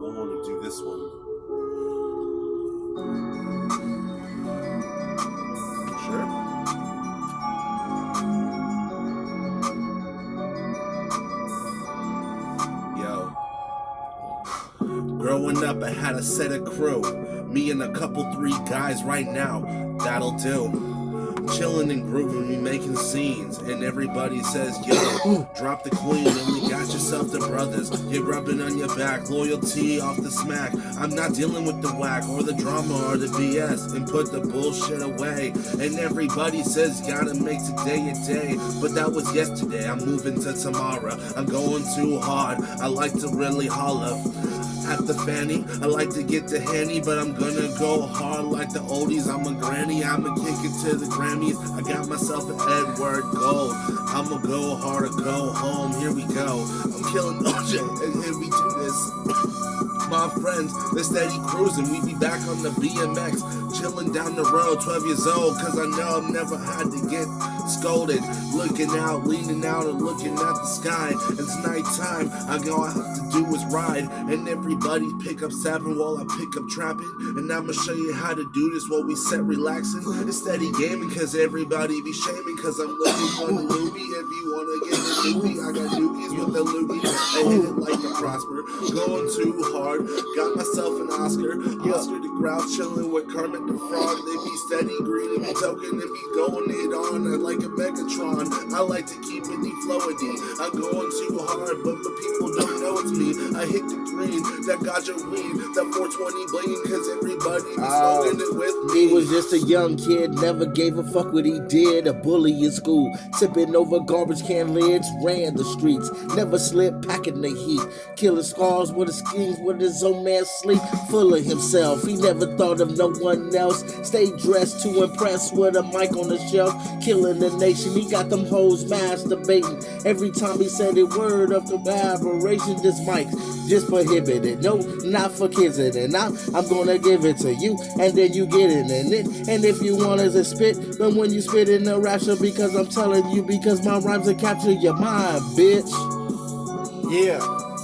want to do this one. Sure. Yo. Growing up, I had a set of crew. Me and a couple, 3 guys right now. That'll do. Chilling and grooving, we making scenes, and everybody says, yo, drop the queen, and we got yourself the brothers. You're rubbing on your back, loyalty off the smack. I'm not dealing with the whack or the drama or the BS, and put the bullshit away. And everybody says, gotta make today a day, but that was yesterday. I'm moving to tomorrow. I'm going too hard. I like to really holler at the fanny. I like to get the handy, but I'm gonna go hard like the oldies. I'm a granny, I'ma kick it to the Grammys. I got myself an Edward Gold. I'ma go hard or go home. Here we go. I'm killing OJ, and here we do this. My friends, they're steady cruising. We be back on the BMX, chilling down the road, 12 years old, cause I know I've never had to get scolded. Looking out, leaning out, and looking at the sky. It's nighttime, all I have to do is ride, and everybody pick up sapping while I pick up trapping. And I'ma show you how to do this while we set relaxing. It's steady gaming, cause everybody be shaming, cause I'm looking for the loogie. If you wanna get the loogie, I got doogies with the loogie. I hit it like a prosper, going too hard. Got myself an Oscar the Grouch, chilling with Kermit the Frog. They be steady greeting me, token, and be going it on like a Megatron. I like to keep it deflowedy. I'm going too hard, but the people don't know it's me. I hit the green, that ganja weed, that 420 bling, cause everybody be smoking it with me. He was just a young kid, never gave a fuck what he did. A bully in school, tipping over garbage can lids, ran the streets, never slipped, packing the heat, killing scars with his schemes, with his own man sleep, full of himself. He never thought of no one else. Stayed dressed to impress with a mic on the shelf, killing the nation. He got them hoes masturbating every time he said a word of collaboration. This mic's just prohibited, no, not for kids. And I'm gonna give it to you, and then you get it in it. And if you want us to spit, then when you spit in the rapture, because I'm telling you, because my rhymes will capture your mind, bitch. Yeah.